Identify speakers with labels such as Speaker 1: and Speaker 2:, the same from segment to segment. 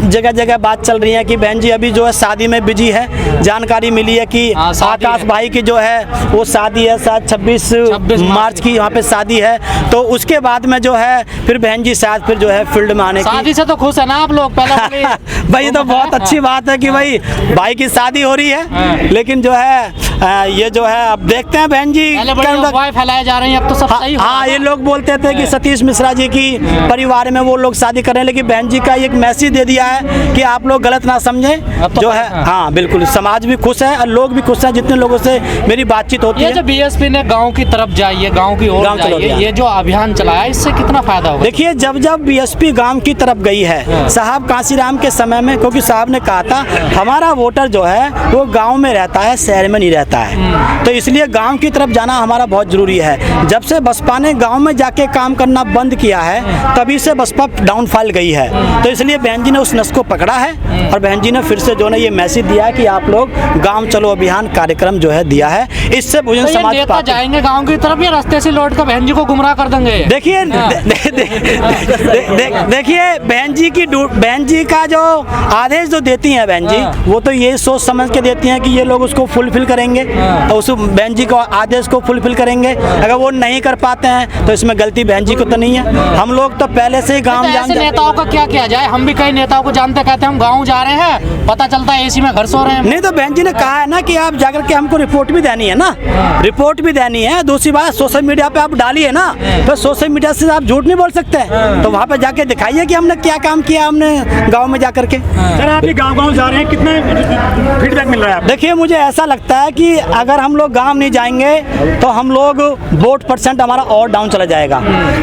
Speaker 1: जगह जगह बात चल रही है कि बहन जी अभी जो है शादी में बिजी है। जानकारी मिली है कि आकाश भाई की जो है वो शादी है, शायद 26 मार्च की यहाँ पे शादी है। तो उसके बाद में जो है फिर बहन जी शायद फिर जो है फील्ड में आने की।
Speaker 2: शादी से तो खुश है ना आप लोग? पहले
Speaker 1: भाई तो बहुत अच्छी बात है कि भाई की शादी हो रही है, लेकिन जो है ये जो है अब देखते हैं बहन जी।
Speaker 2: अफवाहें फैलाए जा रही हैं, अब तो सब सही।
Speaker 1: हाँ, ये लोग बोलते थे कि सतीश मिश्रा जी की परिवार में वो लोग शादी कर रहे हैं, लेकिन बहन जी का एक मैसेज दे दिया है कि आप लोग गलत ना समझें।
Speaker 2: तो
Speaker 1: जो है हाँ बिल्कुल, समाज भी खुश है और लोग भी खुश हैं। जितने लोगों से मेरी बातचीत होती है,
Speaker 2: जो बीएसपी ने गांव की तरफ जाइए, गांव की ओर जाइए, ये जो अभियान चलाया, इससे कितना फायदा होगा?
Speaker 1: देखिए, जब बीएसपी गांव की तरफ गई है साहब कांसीराम के समय में, क्योंकि साहब ने कहा था हमारा वोटर जो है वो गाँव में रहता है, शहर में नहीं रहता है, तो इसलिए गाँव की तरफ जाना हमारा बहुत जरूरी है। जब से बसपा ने गाँव में जाके काम करना बंद किया है तभी से बसपा डाउनफॉल गई है। तो इसलिए बहन जी ने उस नस को पकड़ा है और बहन जी ने फिर से जो है ये मैसेज दिया है कि आप लोग गांव चलो अभियान कार्यक्रम जो है दिया है। इससे बहुजन समाज
Speaker 2: नेता जाएंगे गांव की तरफ या रास्ते से लौट कर बहन जी को गुमराह कर देंगे?
Speaker 1: देखिए देखिए बहन जी का जो आदेश जो देती हैं बहन जी, वो तो ये सोच समझ के देती हैं कि ये लोग उसको फुलफिल करेंगे और उस बहन जी को आदेश को फुलफिल करेंगे। अगर वो नहीं कर पाते हैं तो इसमें गलती बहन जी को तो नहीं है। हम लोग तो पहले से ही गाँव
Speaker 2: ऐसे नेताओं का क्या किया जाए? हम भी कई नेताओं को जानते, कहते हैं हम गाँव जा रहे हैं, पता चलता है एसी में घर सो रहे हैं।
Speaker 1: नहीं तो बहन जी ने कहा है ना कि आप जाकर के हमको रिपोर्ट भी देनी है ना, रिपोर्ट भी देनी है। दूसरी बात, सोशल मीडिया पे आप डालिए ना, तो सोशल मीडिया से आप झूठ नहीं बोल सकते, तो वहाँ पे जाके दिखाइए कि हमने क्या काम किया हमने गाँव में जाकर के।
Speaker 3: सर आप ये गाँव जा रहे हैं, कितने फीडबैक मिल रहा है?
Speaker 1: देखिए, मुझे ऐसा लगता है कि अगर हम लोग गाँव नहीं जाएंगे तो हम लोग वोट % हमारा और डाउन चला जाएगा,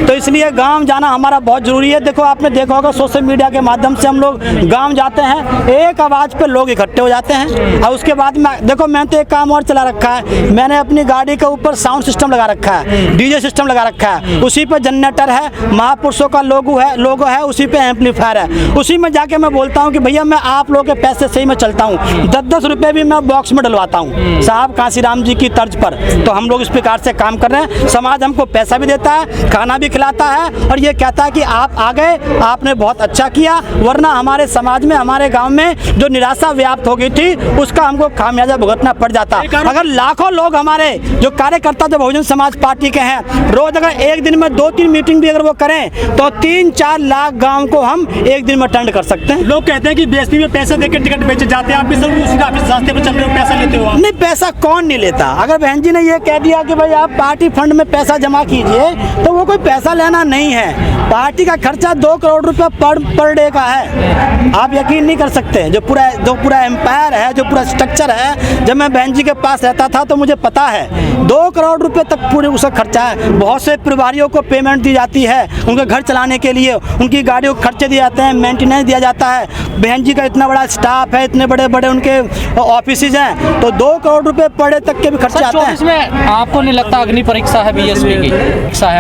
Speaker 1: तो इसलिए गाँव जाना हमारा बहुत जरूरी है। देखो, आपने देखा होगा सोशल मीडिया के माध्यम से हम लोग गाँव जाते हैं, एक आवाज़ पे लोग इकट्ठे हो जाते हैं और उसके बाद में देखो, मैंने तो एक काम और चला रखा है, मैंने अपनी गाड़ी के ऊपर साउंड सिस्टम लगा रखा है, डीजे सिस्टम लगा रखा है, उसी पे जनरेटर है, महापुरुषों का लोगो है, उसी पे एम्पलीफायर है, उसी में जाके मैं बोलता हूँ कि भैया मैं आप लोगों के पैसे से ही मैं चलता हूँ, 10-10 रुपये भी मैं बॉक्स में डलवाता हूँ साहब कांसीराम जी की तर्ज पर। तो हम लोग इस प्रकार से काम कर रहे हैं, समाज हमको पैसा भी देता है, खाना भी खिलाता है और ये कहता है कि आप आ गए, आपने बहुत अच्छा किया, वरना हमारे समाज में, हमारे गाँव में जो निराशा व्याप्त हो गई थी उसका हमको खामियाजा भुगतना पड़ जाता। अगर लाखों लोग हमारे जो कार्यकर्ता जो बहुजन समाज पार्टी के हैं, रोज अगर एक दिन में 2-3 मीटिंग भी अगर वो करें तो 3-4 लाख गांव को हम एक दिन में अटेंड कर सकते हैं।
Speaker 3: लोग कहते हैं कि बीएसपी में पैसे देकर टिकट बेचे जाते हैं, आप भी सब उसी रास्ते पर चल रहे हो, पैसा लेते हो?
Speaker 1: नहीं, पैसा कौन नहीं लेता। अगर बहन जी ने ये कह दिया कि भाई आप पार्टी फंड में पैसा जमा कीजिए, तो वो कोई पैसा लेना नहीं है। पार्टी का खर्चा 2 करोड़ रुपए पर डे का है, आप यकीन नहीं कर सकते। जो पूरा एम्पायर है, जो पूरा स्ट्रक्चर है, जब मैं बहन जी के पास रहता था तो मुझे पता है 2 करोड़ रुपए तक पूरे उसका खर्चा है। बहुत से परिवारों को पेमेंट दी जाती है उनके घर चलाने के लिए, उनकी गाड़ियों को खर्चे दिए जाते हैं, मेंटेनेंस दिया जाता है। बहन जी का इतना बड़ा स्टाफ है, इतने बड़े बड़े उनके ऑफिसेज हैं, तो 2 करोड़ रुपए पर डे तक के भी खर्चे आते हैं।
Speaker 2: इसमें आपको नहीं लगता अग्नि परीक्षा है बीएसपी की?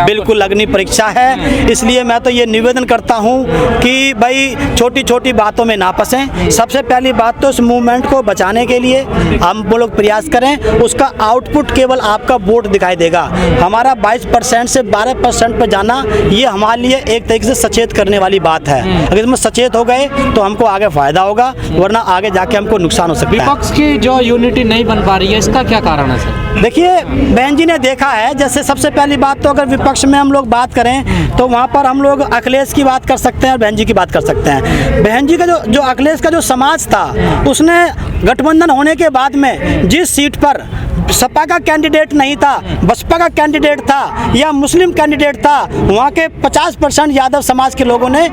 Speaker 1: बिल्कुल अग्नि परीक्षा है, इसलिए मैं तो ये निवेदन करता हूँ कि भाई छोटी छोटी बातों में ना फंसें। सबसे पहली बात तो इस मूवमेंट को बचाने के लिए हम वो लोग प्रयास करें, उसका आउटपुट केवल आपका वोट दिखाई देगा। हमारा 22% से 12% पर जाना ये हमारे लिए एक तरीके से सचेत करने वाली बात है। अगर इसमें सचेत हो गए तो हमको आगे फायदा होगा, वरना आगे जाके हमको नुकसान हो सकता है।
Speaker 2: विपक्ष की जो यूनिटी नहीं बन पा रही है, इसका क्या कारण है सर?
Speaker 1: देखिए, बहन जी ने देखा है, जैसे सबसे पहली बात तो अगर विपक्ष में हम लोग बात करें तो वहाँ पर हम लोग अखिलेश की बात कर सकते हैं और बहन जी की बात कर सकते हैं। बहन जी का जो अखिलेश का जो समाज था, उसने गठबंधन होने के बाद में जिस सीट पर सपा का कैंडिडेट नहीं था, बसपा का कैंडिडेट था या मुस्लिम कैंडिडेट था, वहाँ के 50% यादव समाज के लोगों ने,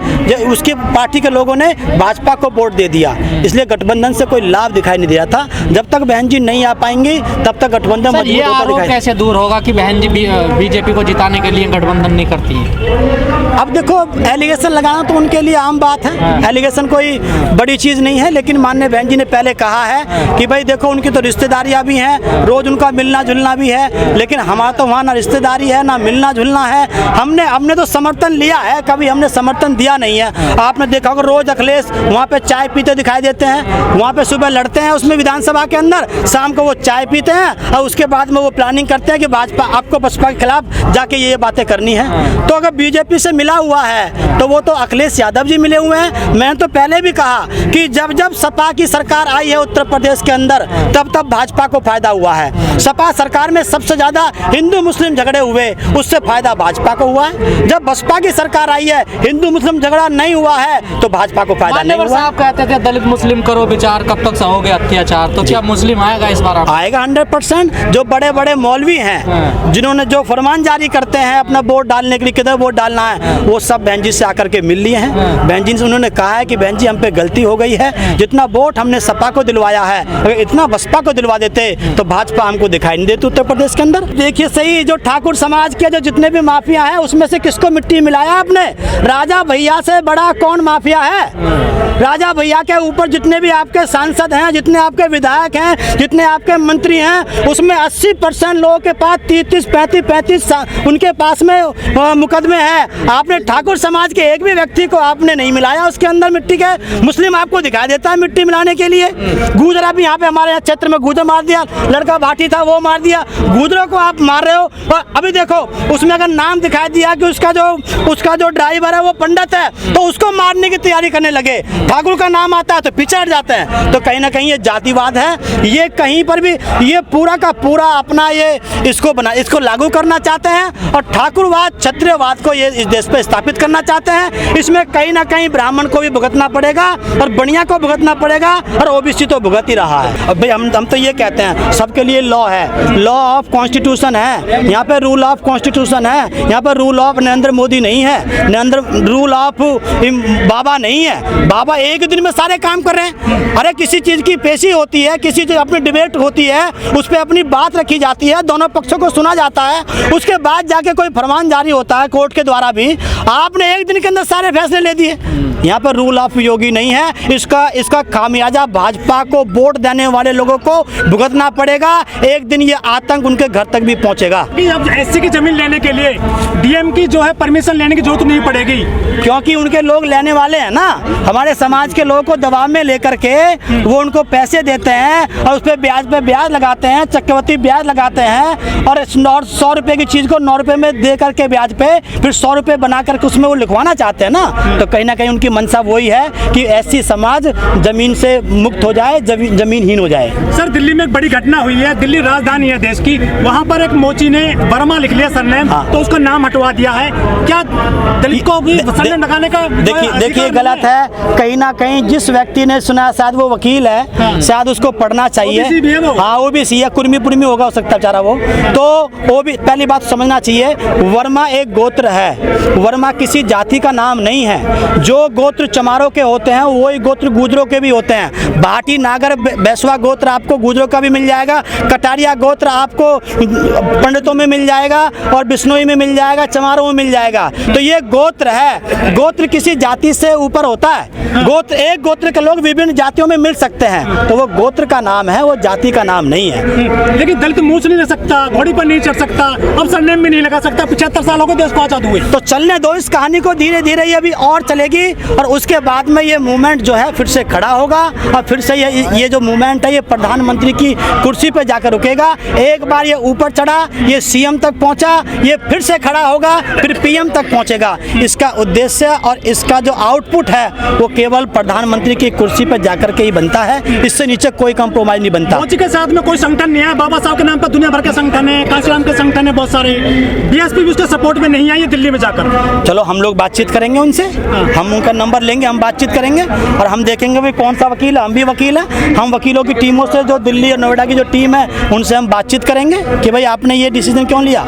Speaker 1: उसकी पार्टी के लोगों ने भाजपा को वोट दे दिया। इसलिए गठबंधन से कोई लाभ दिखाई नहीं दिया था। जब तक बहन जी नहीं आ पाएंगी तब तक गठबंधन
Speaker 2: मजबूत होता है। कैसे दूर होगा कि बहन जी बीजेपी को जिताने के लिए गठबंधन नहीं करती है?
Speaker 1: अब देखो, एलिगेशन लगाना तो उनके लिए आम बात है, एलिगेशन कोई बड़ी चीज़ नहीं है, लेकिन माननीय बहन जी ने पहले कहा है कि भाई देखो, उनकी तो रिश्तेदारियाँ भी हैं, रोज़ उनका मिलना जुलना भी है, लेकिन हमारा तो वहाँ ना रिश्तेदारी है ना मिलना जुलना है। हमने तो समर्थन लिया है, कभी हमने समर्थन दिया नहीं है। आपने देखा होगा रोज़ अखिलेश वहाँ पे चाय पीते दिखाई देते हैं, वहाँ पे सुबह लड़ते हैं उसमें विधानसभा के अंदर, शाम को वो चाय पीते हैं और उसके बाद में वो प्लानिंग करते हैं कि भाजपा आपको बसपा के खिलाफ जाके ये बातें करनी है। तो अगर बीजेपी से मिला हुआ है तो वो तो अखिलेश यादव जी मिले हुए हैं। मैंने तो पहले भी कहा कि जब जब सपा की सरकार आई है उत्तर प्रदेश के अंदर, तब तब भाजपा को फायदा हुआ है। सपा सरकार में सबसे ज़्यादा हिंदू मुस्लिम झगड़े हुए, उससे फायदा भाजपा को हुआ है। जब बसपा की सरकार आई है हिंदू मुस्लिम झगड़ा नहीं हुआ है तो भाजपा को फायदा नहीं हुआ।
Speaker 2: साहब कहते थे दलित मुस्लिम करो विचार, कब तक सहोगे अत्याचार, तो क्या मुस्लिम आएगा इस बार?
Speaker 1: आएगा 100%। जो बड़े बड़े मौलवी हैं जिन्होंने जो फरमान जारी करते हैं अपना वोट डालने के लिए, किधर वोट डालना है, वो सब बहन जी से आकर के मिल लिए हैं। बहन जी से उन्होंने कहा है कि बहन जी हम पे गलती हो गई है, जितना वोट हमने सपा को दिलवाया है अगर इतना बसपा को दिलवा देते तो भाजपा हमको दिखाई नहीं देती उत्तर प्रदेश के अंदर। देखिए सही, जो ठाकुर समाज के जो जितने भी माफिया हैं उसमें से किसको मिट्टी मिलाया आपने? राजा भैया से बड़ा कौन माफिया है? राजा भैया के ऊपर जितने भी आपके सांसद हैं, जितने आपके विधायक हैं, जितने आपके मंत्री हैं, उसमें 80% लोगों के पास 35 उनके पास में मुकदमे हैं। आपने ठाकुर समाज के एक भी व्यक्ति को आपने नहीं मिलाया उसके अंदर मिट्टी के। मुस्लिम आपको दिखाई देता है मिट्टी मिलाने के लिए। गुजरा भी यहाँ पे हमारे यहाँ क्षेत्र में गुजर मार दिया, लड़का भाटी था वो मार दिया, गुजरों को आप मार रहे हो। और अभी देखो उसमें अगर नाम दिखाई दिया कि उसका जो ड्राइवर है वो पंडित है तो उसको मारने की तैयारी करने लगे। ठाकुर का नाम आता है तो पीछे हट जाते हैं। तो कहीं ना कहीं ये जातिवाद है, ये कहीं पर भी ये पूरा का पूरा अपना ये इसको लागू करना चाहते हैं और ठाकुरवाद क्षत्रियवाद को ये इस देश पे स्थापित करना चाहते हैं। इसमें कहीं ना कहीं ब्राह्मण को भी भुगतना पड़ेगा और बनिया को भुगतना पड़ेगा और ओबीसी तो भुगत ही रहा है। अब भाई हम तो ये कहते हैं सबके लिए लॉ है, लॉ ऑफ कॉन्स्टिट्यूशन है, यहाँ पे रूल ऑफ कॉन्स्टिट्यूशन है, यहाँ पर रूल ऑफ नरेंद्र मोदी नहीं है, रूल ऑफ बाबा नहीं है। बाबा एक दिन में सारे काम कर रहे हैं। अरे किसी चीज़ की पेशी होती है, किसी चीज़ अपनी डिबेट होती है, उस पर अपनी बात रखी जाती है, दोनों पक्षों को सुना जाता है, उसके बाद जाके कोई फरमान जारी होता है कोर्ट के द्वारा भी। आपने एक दिन के अंदर सारे फैसले ले दिए। यहाँ पर रूल ऑफ योगी नहीं है। इसका खामियाजा भाजपा को वोट देने वाले लोगों को भुगतना पड़ेगा। एक दिन ये आतंक उनके घर तक भी पहुँचेगा।
Speaker 3: अब एससी की जमीन लेने के लिए डीएम की जो है परमिशन लेने की जरूरत नहीं पड़ेगी,
Speaker 1: क्योंकि उनके लोग लेने वाले हैं ना। हमारे समाज के लोगों को दबाव में लेकर के वो उनको पैसे देते हैं और उस पर ब्याज लगाते हैं, चक्रवृद्धि ब्याज लगाते हैं और 100 रुपये की चीज़ को 9 रुपये में दे करके ब्याज पे फिर 100 रुपये बना करके उसमें वो लिखवाना चाहते हैं ना। तो कहीं ना कहीं उनकी मंशा वही है कि ऐसी समाज जमीन से मुक्त हो जाए, जमीनहीन हो जाए।
Speaker 3: सर दिल्ली में एक बड़ी घटना हुई है, दिल्ली राजधानी है देश की, वहाँ पर एक मोची ने वर्मा लिख लिया सरनेम, तो उसका नाम हटवा दिया है। क्या दलित को भी सरनेम लगाने का?
Speaker 1: देखिए गलत है। कहीं ना कहीं जिस व्यक्ति ने सुना, शायद वो वकील है, शायद उसको पढ़ना चाहिए। हाँ वो भी सी है, कुर्मी पुर्मी होगा हो सकता है बेचारा वो। तो वो भी पहली बात समझना चाहिए, वर्मा एक गोत्र है, वर्मा किसी जाति का नाम नहीं है। जो गोत्र चमारों के होते हैं वही गोत्र गुजरों के भी होते हैं। भाटी नागर बैसवा गोत्र आपको गुजरों का भी मिल जाएगा, कटारिया गोत्र आपको पंडितों में मिल जाएगा और बिश्नोई में मिल जाएगा, चमारों में मिल जाएगा। तो ये गोत्र है, गोत्र किसी जाति से ऊपर होता है। गोत्र एक गोत्र के लोग विभिन्न जातियों में मिल सकते हैं, तो वो गोत्र का नाम है, वो जाति का नाम नहीं है।
Speaker 3: लेकिन दलित मूंछ नहीं ले सकता, घोड़ी पर नहीं चढ़ सकता, अब सरनेम भी नहीं लगा सकता। 75 सालों को देश को आजाद हुए।
Speaker 1: तो चलने दो इस कहानी को, धीरे धीरे ये अभी और चलेगी और उसके बाद में ये मूवमेंट जो है फिर से खड़ा होगा और फिर से ये जो मूवमेंट है ये प्रधानमंत्री की कुर्सी पे जाकर रुकेगा। एक बार ये ऊपर चढ़ा, ये सीएम तक पहुंचा, ये फिर से खड़ा होगा, फिर पीएम तक पहुंचेगा। इसका उद्देश्य और इसका जो आउटपुट है वो केवल प्रधानमंत्री की कुर्सी पर जाकर के ही बनता है, इससे नीचे कोई कंप्रोमाइज नहीं बनता।
Speaker 3: मोदी के साथ में कोई संगठन नहीं है, बाबा साहब के नाम पर दुनिया भर के संगठन है, कांशीराम के संगठन है बहुत सारे, बीएसपी भी उसके सपोर्ट में नहीं आई है दिल्ली में जाकर।
Speaker 1: चलो हम लोग बातचीत करेंगे उनसे, हम उनका नंबर लेंगे, हम बातचीत करेंगे और हम देखेंगे भाई कौन सा वकील है। हम भी वकील हैं, हम वकीलों की टीमों से जो दिल्ली और नोएडा की जो टीम है उनसे हम बातचीत करेंगे कि भाई आपने ये डिसीजन क्यों लिया।